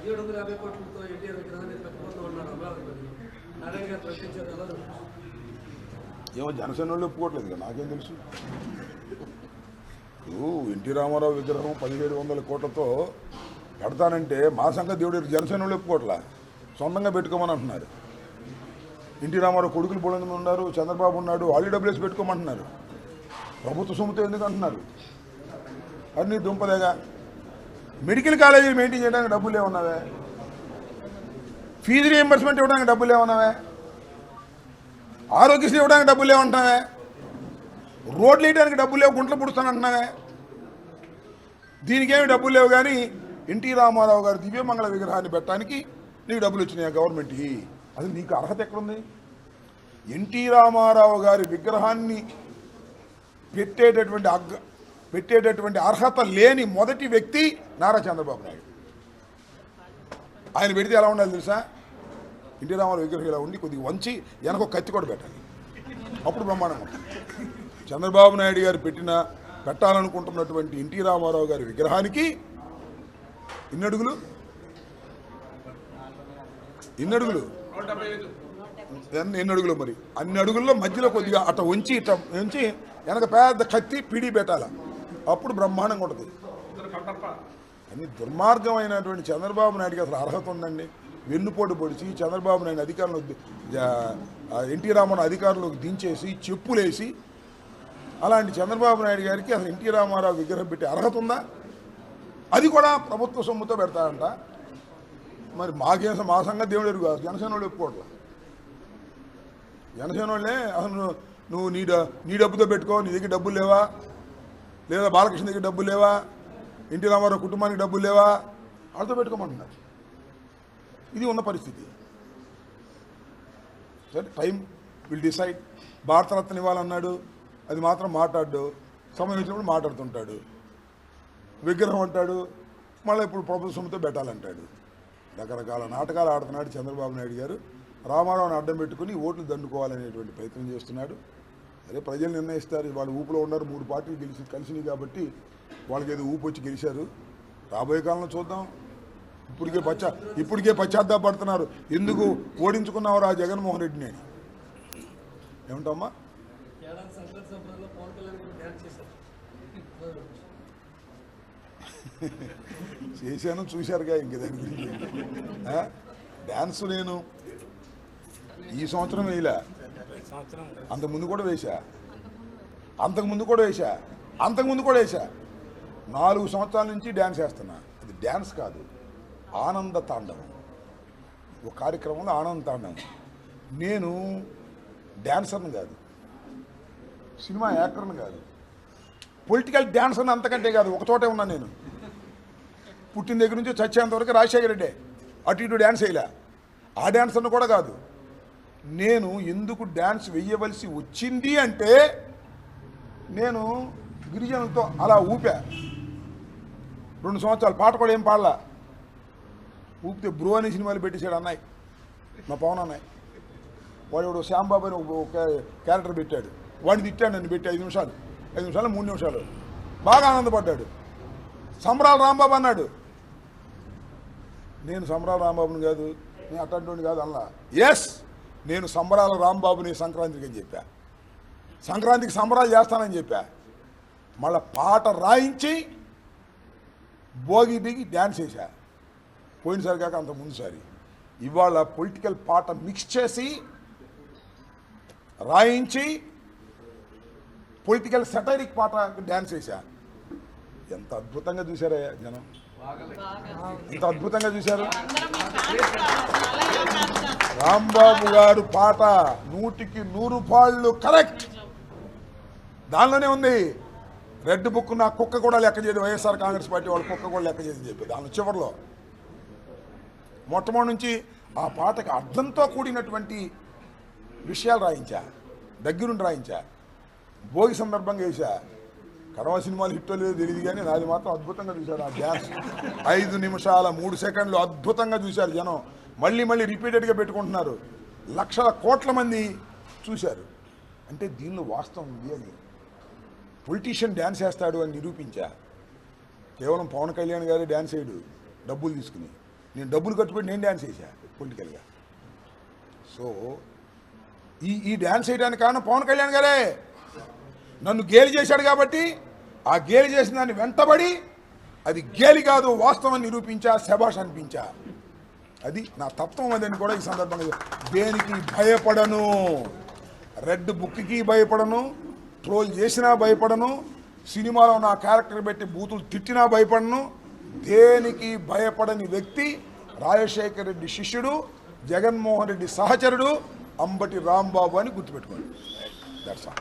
1750 కోట్లతో ఎన్టీఆర్ విగ్రహాన్ని కట్టుకుంటూ ఉన్నారు అమరావతిలో. నారాయణ గారు ప్రశ్నించారు కదా. ఏమో జనసేన వాళ్ళు ఒప్పుకోవట్లేదు కదా, నాకేం తెలుసు. ఎన్టీ రామారావు విగ్రహం 1700 కోట్లతో పెడతానంటే మా సంగతి దేవుడు జనసేన వాళ్ళు ఒప్పుకోవట్లా, సొంతంగా పెట్టుకోమని అంటున్నారు. ఎన్టీ రామారావు కొడుకులు బోళంగా ఉన్నారు, చంద్రబాబు ఉన్నాడు, వాళ్ళు డబ్బులు వేసి పెట్టుకోమంటున్నారు. ప్రభుత్వ సొమ్ముతో ఎందుకు అంటున్నారు? అన్నీ దుంపదేగా. మెడికల్ కాలేజీలు మెయింటైన్ చేయడానికి డబ్బులు ఏమన్నావే? ఫీజు రీఎంబర్స్మెంట్ ఇవ్వడానికి డబ్బులు ఏమన్నావే? ఆరోగ్యశ్రీ ఇవ్వడానికి డబ్బులు ఏమంటున్నావే? రోడ్లు వేయడానికి డబ్బులు లేవు, గుంటలు పుడుస్తానంటున్నావే. దీనికేమి డబ్బులు లేవు, కానీ ఎన్టీ రామారావు గారు దివ్యమంగళ విగ్రహాన్ని పెట్టడానికి నీకు డబ్బులు వచ్చినాయి గవర్నమెంట్కి. అసలు నీకు అర్హత ఎక్కడుంది? ఎన్టీ రామారావు గారి విగ్రహాన్ని పెట్టేటటువంటి అర్హత లేని మొదటి వ్యక్తి నారా చంద్రబాబు నాయుడు. ఆయన పెడితే ఎలా ఉండాలి తెలుసా? ఎన్టీ రామారావు విగ్రహం ఇలా ఉండి కొద్దిగా వంచి వెనక ఒక కత్తి కూడా పెట్టాలి, అప్పుడు బ్రహ్మాండంగా ఉంటుంది. చంద్రబాబు నాయుడు గారు పెట్టాలనుకుంటున్నటువంటి ఎన్టీ రామారావు గారి విగ్రహానికి ఎన్ని అడుగులు మరి అన్ని అడుగుల్లో మధ్యలో కొద్దిగా అట్ట వంచి వెనక పెద్ద కత్తి పిడి పెట్టాల, అప్పుడు బ్రహ్మాండంగా ఉంటుంది. అన్ని దుర్మార్గమైనటువంటి చంద్రబాబు నాయుడుకి అసలు అర్హత ఉందండి? వెన్నుపోటు పొడిచి చంద్రబాబు నాయుడు అధికారంలో ఎన్టీ రామారావు అధికారంలోకి దించేసి చెప్పులేసి, అలాంటి చంద్రబాబు నాయుడు గారికి అసలు ఎన్టీ రామారావు విగ్రహం పెట్టే అర్హత ఉందా? అది కూడా ప్రభుత్వ సొమ్ముతో పెడతారంట. మరి మా సంగతి దేవుడు ఎరుగు. జనసేన వాళ్ళు ఒప్పుకోవట్లా. జనసేన వాళ్ళే అసలు నువ్వు నీ డబ్బుతో పెట్టుకో, నీ దగ్గర డబ్బులు లేవా, లేదా బాలకృష్ణ దగ్గర డబ్బులు లేవా, ఎన్టీ రామారావు కుటుంబానికి డబ్బులు లేవా, వాళ్ళతో పెట్టుకోమంటున్నారు. ఇది ఉన్న పరిస్థితి. సరే, టైం విల్ డిసైడ్. భారతరత్న ఇవ్వాలన్నాడు, అది మాత్రం మాట్లాడు, సమయం వచ్చినప్పుడు మాట్లాడుతుంటాడు. విగ్రహం అంటాడు, మళ్ళీ ఇప్పుడు ప్రభుత్వ సొమ్ముతో పెట్టాలంటాడు. రకరకాల నాటకాలు ఆడుతున్నాడు చంద్రబాబు నాయుడు గారు. రామారావుని అడ్డం పెట్టుకుని ఓట్లు దండుకోవాలనేటువంటి ప్రయత్నం చేస్తున్నాడు. అదే ప్రజలు నిర్ణయిస్తారు. వాళ్ళు ఊపులో ఉన్నారు, 3 పార్టీలు కలిసినాయి కాబట్టి వాళ్ళకి ఏదో ఊపు వచ్చి గెలిచారు. రాబోయే కాలంలో చూద్దాం. ఇప్పటికే పశ్చాత్తాపడుతున్నారు, ఎందుకు ఓడించుకున్నావు రా జగన్మోహన్ రెడ్డిని అని. ఏమంటావమ్మా? చేశాను, చూశారుగా. ఇంక దాని గురించి డ్యాన్స్ నేను ఈ సంవత్సరం వేయలే, అంతకుముందు కూడా వేసా, అంతకుముందు కూడా వేసా. 4 సంవత్సరాల నుంచి డ్యాన్స్ వేస్తున్నా. అది డ్యాన్స్ కాదు, ఆనంద తాండవం. ఒక కార్యక్రమంలో ఆనంద తాండవం. నేను డ్యాన్సర్ని కాదు, సినిమా యాక్టర్ని కాదు, పొలిటికల్ డ్యాన్సర్ని అంతకంటే కాదు. ఒక చోటే ఉన్నా నేను. పుట్టిన దగ్గర నుంచి చచ్చేంత వరకు రాజశేఖర రెడ్డి అటు ఇటు డ్యాన్స్ వేయలే. ఆ డ్యాన్సర్ని కూడా కాదు. నేను ఎందుకు డ్యాన్స్ వేయవలసి వచ్చింది అంటే, నేను గిరిజనులతో అలా ఊపా 2 సంవత్సరాలు. పాట కూడా ఏం పాడలా. ఊపితే బ్రో అనే సినిమాలు పెట్టేశాడు అన్నయ్య, మా పవన్ అన్నయ్య. వాడు శ్యాంబాబు అని ఒక క్యారెక్టర్ పెట్టాడు. వాడిని తిట్టాడు, నన్ను పెట్టి 5 నిమిషాలు 3 నిమిషాలు. బాగా ఆనందపడ్డాడు. సంబరాల రాంబాబు అన్నాడు. నేను సంబరాల రాంబాబుని కాదు, నేను అట్లాంటి కాదు అలా. ఎస్, నేను సంబరాల రాంబాబుని సంక్రాంతికి అని చెప్పా. సంక్రాంతికి సంబరాలు చేస్తానని చెప్పా. మళ్ళీ పాట రాయించి భోగి దిగి డ్యాన్స్ వేసా. పోయినసారి కాక అంత ముందుసారి. ఇవాళ పొలిటికల్ పాట మిక్స్ చేసి రాయించి పొలిటికల్ సెటైరిక్ పాట డ్యాన్స్ వేసా. ఎంత అద్భుతంగా చూశారయ్యా జనం, ఎంత అద్భుతంగా చూశారు. రాంబాబు గారు పాట 100కి 100 పాళ్ళు కరెక్ట్. దానిలోనే ఉంది. రెడ్ బుక్ నా కుక్క కూడా లెక్క చేయదు. వైఎస్ఆర్ కాంగ్రెస్ పార్టీ వాళ్ళ కుక్క కూడా లెక్క చేయదని చెప్పి దానిలో చివరిలో మొట్టమొదటి నుంచి ఆ పాటకి అర్థంతో కూడినటువంటి విషయాలు రాయించా, దగ్గరుండి రాయించా. భోగి సందర్భంగా వేసా. కడవ సినిమాలు హిట్టో లేదో తెలియదు, కానీ నాది మాత్రం అద్భుతంగా చూశారు. ఆ డ్యాన్స్ 5 నిమిషాల 3 సెకండ్లు అద్భుతంగా చూశారు జనం. మళ్ళీ రిపీటెడ్గా పెట్టుకుంటున్నారు. లక్షల కోట్ల మంది చూశారు. అంటే దీనిలో వాస్తవం ఉంది అని. పొలిటీషియన్ డ్యాన్స్ వేస్తాడు అని నిరూపించా. కేవలం పవన్ కళ్యాణ్ గారే డ్యాన్స్ వేయడు డబ్బులు తీసుకుని. నేను డబ్బులు కట్టుబడి నేను డ్యాన్స్ చేశా పొలిటికల్గా. సో ఈ డ్యాన్స్ చేయడానికి కారణం పవన్ కళ్యాణ్ గారే. నన్ను గేలి చేశాడు కాబట్టి ఆ గేలి చేసిన దాన్ని వెంటబడి అది గేలి కాదు వాస్తవం నిరూపించా, శభాష్ అనిపించా. అది నా తత్వం. అదని కూడా ఈ సందర్భంగా దేనికి భయపడను, రెడ్ బుక్కి భయపడను, ట్రోల్ చేసినా భయపడను, సినిమాలో నా క్యారెక్టర్ పెట్టి బూతులు తిట్టినా భయపడను. దేనికి భయపడని వ్యక్తి రాజశేఖర రెడ్డి శిష్యుడు, జగన్మోహన్ రెడ్డి సహచరుడు, అంబటి రాంబాబు అని గుర్తుపెట్టుకోండి. That's all.